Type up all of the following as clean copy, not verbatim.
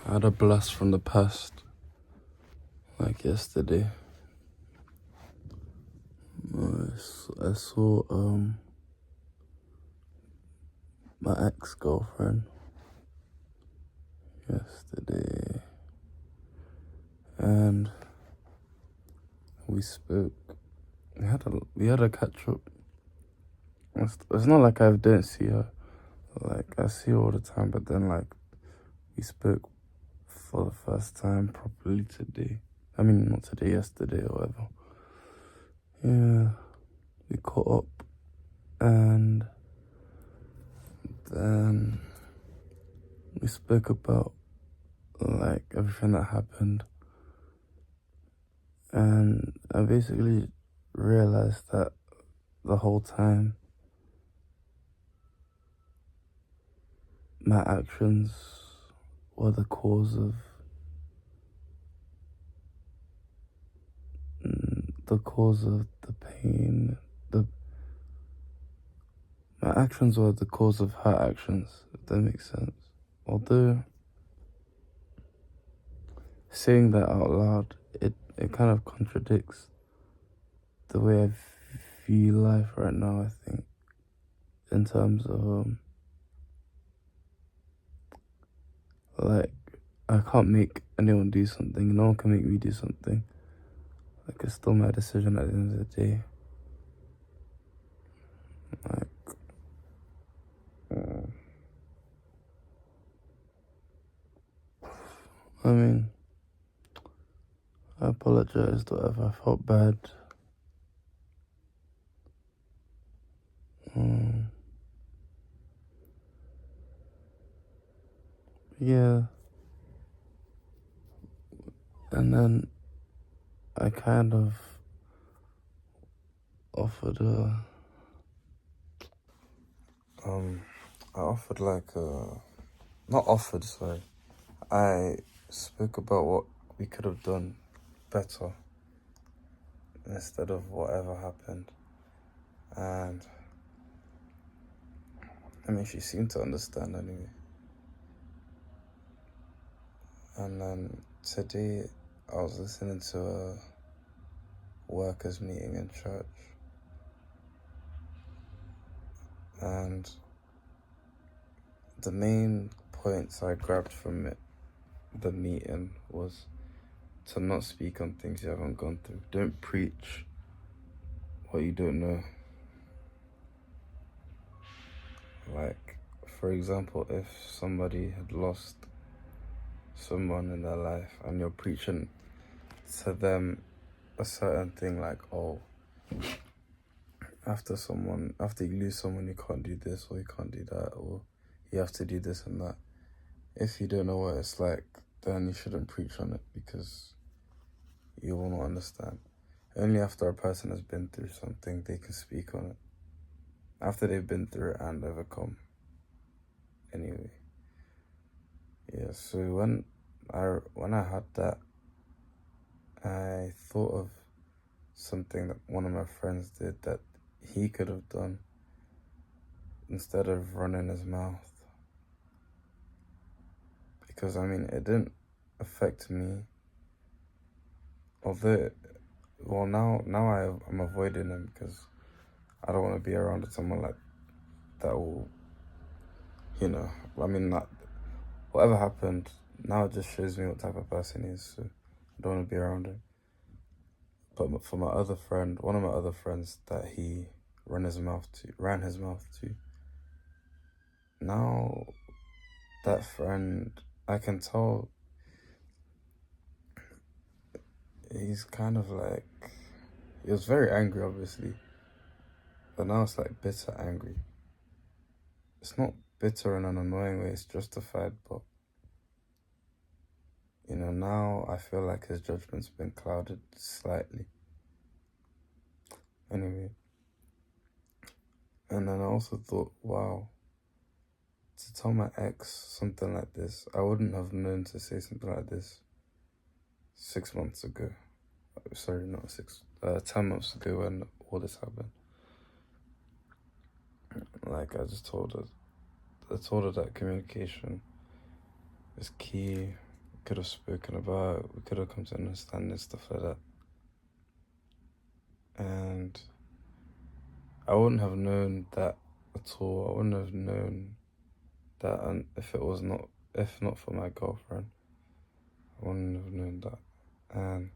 I had a blast from the past, like yesterday. I saw my ex-girlfriend yesterday, and we spoke. We had a catch up. It's not like I don't see her. Like, I see her all the time, but then like we spoke for the first time properly today. I mean, not today, yesterday or whatever. Yeah, we caught up, and then we spoke about like everything that happened, and I basically realized that the whole time my actions were the cause of the pain. My actions were the cause of her actions, if that makes sense. Although saying that out loud, it kind of contradicts the way I view life right now, I think, in terms of like, I can't make anyone do something, no one can make me do something. Like, it's still my decision at the end of the day. Like, I mean, I apologized, whatever, I felt bad. Yeah, and then I kind of offered I offered like not offered, sorry. I spoke about what we could have done better instead of whatever happened. And I mean, she seemed to understand anyway. And then today I was listening to a workers' meeting in church, and the main points I grabbed from the meeting was to not speak on things you haven't gone through. Don't preach what you don't know. Like, for example, if somebody had lost someone in their life and you're preaching to them a certain thing, like, oh, after you lose someone, you can't do this or you can't do that, or you have to do this and that. If you don't know what it's like, then you shouldn't preach on it, because you will not understand. Only after a person has been through something, they can speak on it. After they've been through it and overcome. Anyway. Yeah, so when I had that, I thought of something that one of my friends did that he could have done instead of running his mouth. Because, I mean, it didn't affect me. Although, well, now I'm avoiding him because I don't want to be around someone like that will, I mean, that whatever happened, now it just shows me what type of person he is, so I don't want to be around him. But for my other friend, one of my other friends that he ran his mouth to, now that friend, I can tell he's kind of like, he was very angry, obviously, but now it's like bitter angry. It's not bitter in an annoying way, it's justified, but now I feel like his judgment's been clouded slightly. Anyway, and then I also thought, wow, to tell my ex something like this, I wouldn't have known to say something like this 6 months ago. Sorry, not 10 months ago when all this happened. Like, I told her that communication is key. could have spoken about, we could have come to understand and stuff like that. And I wouldn't have known that at all. I wouldn't have known that, and if not for my girlfriend, I wouldn't have known that. And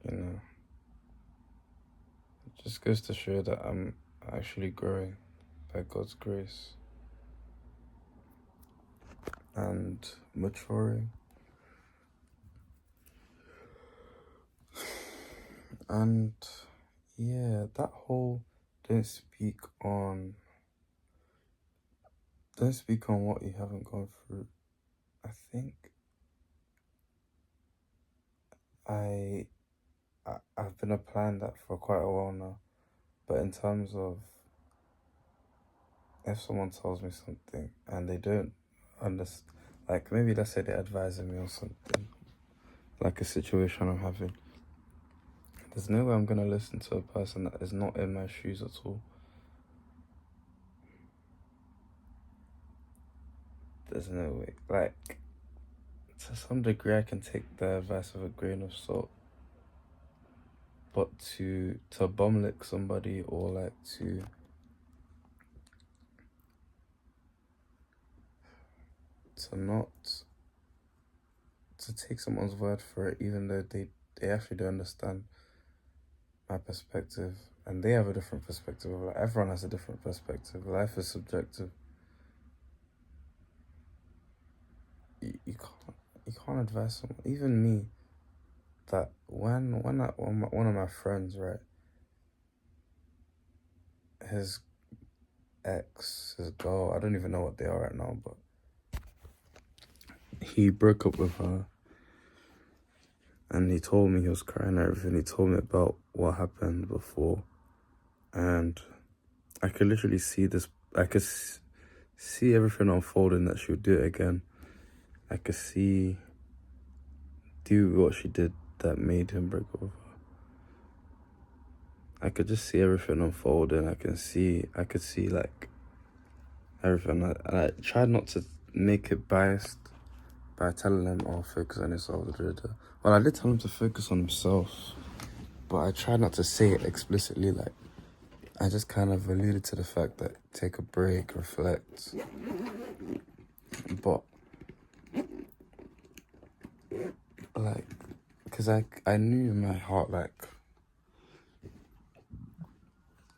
it just goes to show that I'm actually growing by God's grace and maturing. And yeah, that whole don't speak on what you haven't gone through. I think I've been applying that for quite a while now. But in terms of if someone tells me something and they don't understand, like maybe let's say they're advising me on something, like a situation I'm having, there's no way I'm gonna listen to a person that is not in my shoes at all. There's no way. Like, to some degree, I can take the advice with a grain of salt. But to bum lick somebody, or like to not to take someone's word for it, even though they actually don't understand my perspective, and they have a different perspective. Like, everyone has a different perspective. Life is subjective. You can't advise someone, even me, that when one of my friends, right, his girl, I don't even know what they are right now, but he broke up with her, and he told me, he was crying and everything. He told me about what happened before, and I could literally see this. I could see everything unfolding, that she would do it again. I could see do what she did that made him break up with her. I could just see everything unfolding. I could see like everything. And I tried not to make it biased by telling him, "Oh, focus on yourself." Well, I did tell him to focus on himself, but I tried not to say it explicitly. Like, I just kind of alluded to the fact that take a break, reflect. But like, because I knew in my heart, like,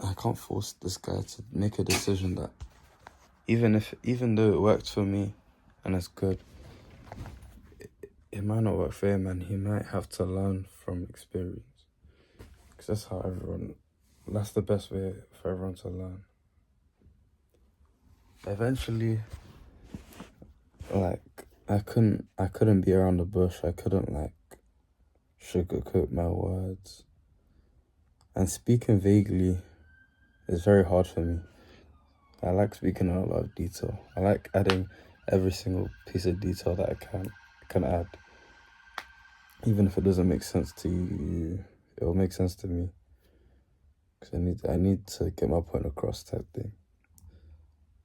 I can't force this guy to make a decision that, even though it worked for me and it's good, it might not work for him, and he might have to learn from experience. Because that's the best way for everyone to learn. Eventually, like, I couldn't be around the bush. I couldn't, like, sugarcoat my words. And speaking vaguely is very hard for me. I like speaking in a lot of detail. I like adding every single piece of detail that I can add. Even if it doesn't make sense to you, it will make sense to me. Because I need to get my point across, type thing.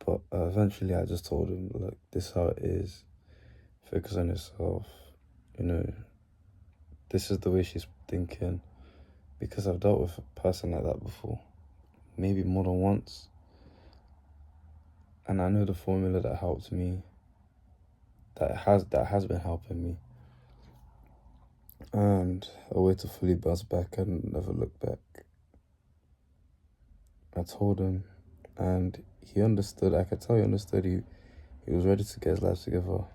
But eventually I just told him, look, this is how it is. Focus on yourself. This is the way she's thinking. Because I've dealt with a person like that before. Maybe more than once. And I know the formula that helped me. That has been helping me. And a way to fully bounce back and never look back. I told him, and he understood. I could tell he understood. He was ready to get his life together.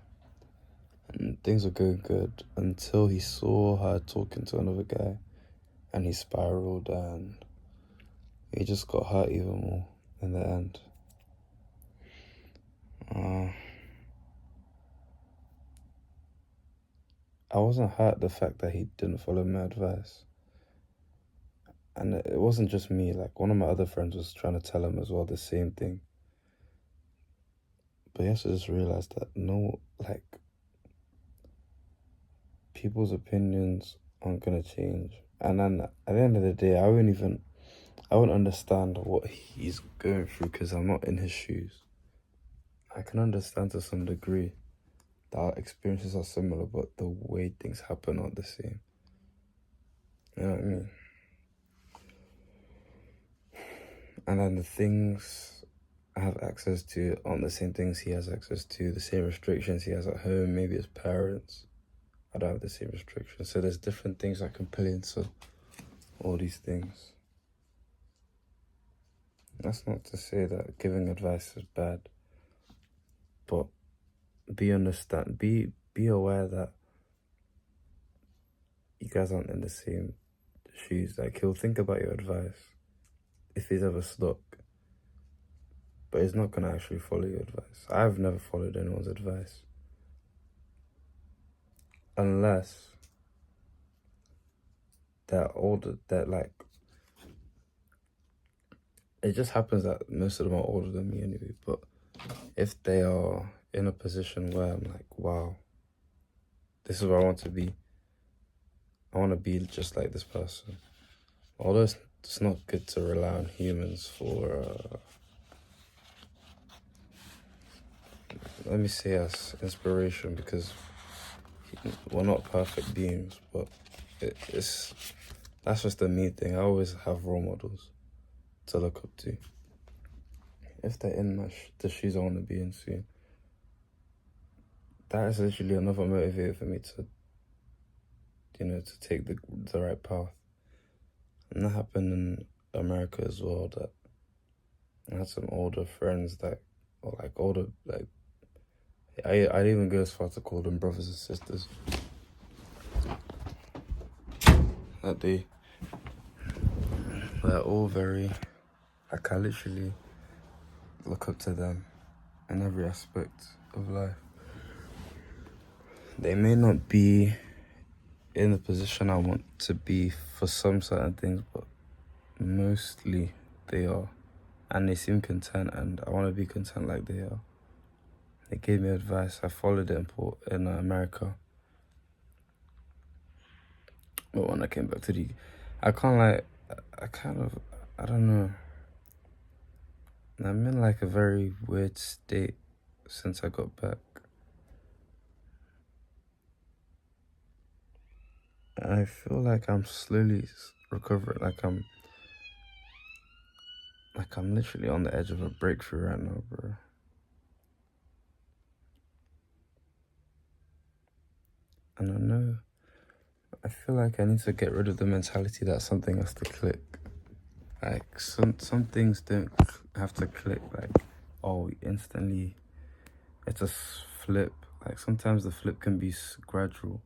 And things were going good until he saw her talking to another guy, and he spiraled, and he just got hurt even more in the end. I wasn't hurt the fact that he didn't follow my advice. And it wasn't just me. Like, one of my other friends was trying to tell him as well the same thing. But he has to just realize that people's opinions aren't gonna change. And then at the end of the day, I wouldn't understand what he's going through because I'm not in his shoes. I can understand to some degree, our experiences are similar, but the way things happen aren't the same. You know what I mean? And then the things I have access to aren't the same things he has access to, the same restrictions he has at home, maybe his parents. I don't have the same restrictions. So there's different things that can play into all these things. That's not to say that giving advice is bad, but be aware that you guys aren't in the same shoes. Like, he'll think about your advice if he's ever stuck, but he's not gonna actually follow your advice. I've never followed anyone's advice unless they're older. That like, it just happens that most of them are older than me anyway. But if they are in a position where I'm like, wow, this is where I want to be. I want to be just like this person. Although it's not good to rely on humans for, let me say, as inspiration, because we're not perfect beings, but that's just the me thing. I always have role models to look up to. If they're in the shoes I want to be in soon, that is literally another motivator for me to, to take the right path. And that happened in America as well, that I had some older friends I'd even go as far to call them brothers and sisters. That they're all very, I literally look up to them in every aspect of life. They may not be in the position I want to be for some certain things, but mostly they are. And they seem content, and I want to be content like they are. They gave me advice. I followed it in America. But when I came back to I don't know. I'm in like a very weird state since I got back. I feel like I'm slowly recovering. I'm literally on the edge of a breakthrough right now, bro. And I feel like I need to get rid of the mentality that something has to click. Like, some things don't have to click, like, oh, instantly it's a flip. Like, sometimes the flip can be gradual.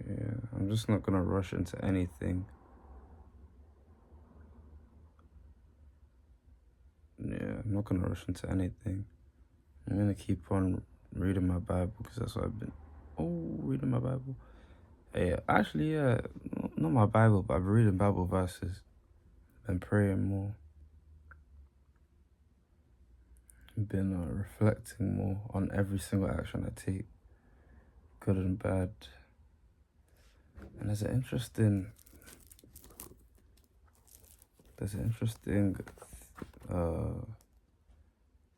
Yeah, I'm just not gonna rush into anything. Yeah, I'm not gonna rush into anything. I'm gonna keep on reading my Bible, because that's what I've been. Oh, reading my Bible. Yeah, actually, yeah, not my Bible, but I've been reading Bible verses and praying more. Been reflecting more on every single action I take, good and bad. And there's an interesting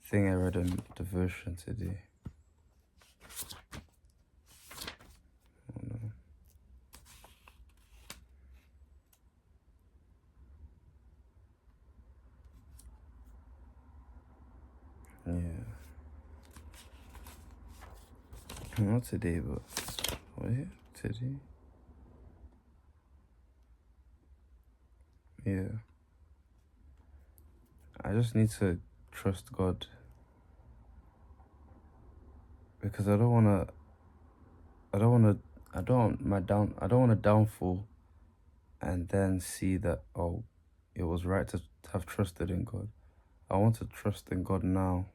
thing I read in devotion today. Oh, no. Yeah. Not today, but wait, today? Yeah. I just need to trust God, because I don't want a downfall and then see that, oh, it was right to have trusted in God. I want to trust in God now,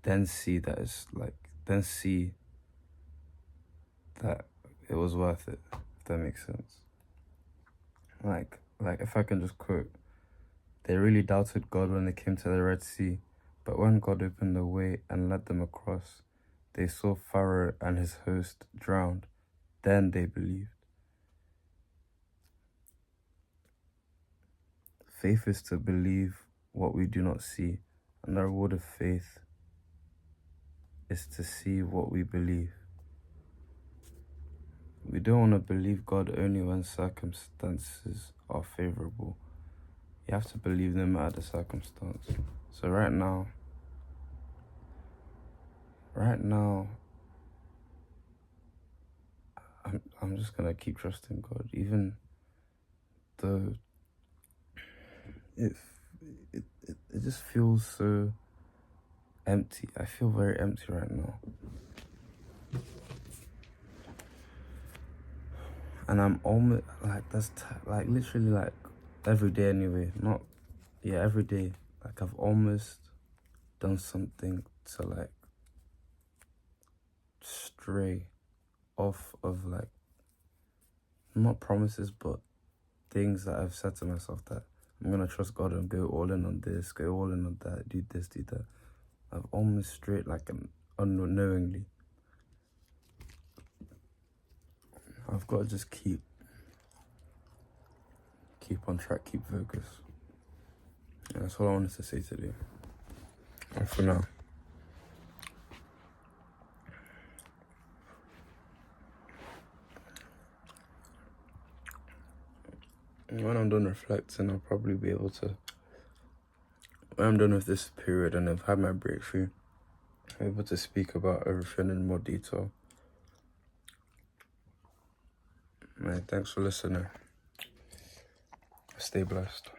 then see that it was worth it, if that makes sense. Like if I can just quote, they really doubted God when they came to the Red Sea, but when God opened the way and led them across, they saw Pharaoh and his host drowned. Then they believed. Faith is to believe what we do not see, and the reward of faith is to see what we believe. We don't want to believe God only when circumstances are favorable. You have to believe no matter the circumstance. So right now, I'm just gonna keep trusting God, even though it just feels so empty. I feel very empty right now, and I'm almost like like literally like every day anyway. Every day. Like I've almost done something to like stray off of like not promises but things that I've said to myself that I'm gonna trust God and go all in on this, go all in on that, do this, do that. I've almost strayed like unknowingly. I've got to just keep on track, keep focus. And that's all I wanted to say today. And for now. When I'm done reflecting, I'll probably be able to, when I'm done with this period and I've had my breakthrough, I'm able to speak about everything in more detail. Man, thanks for listening. Stay blessed.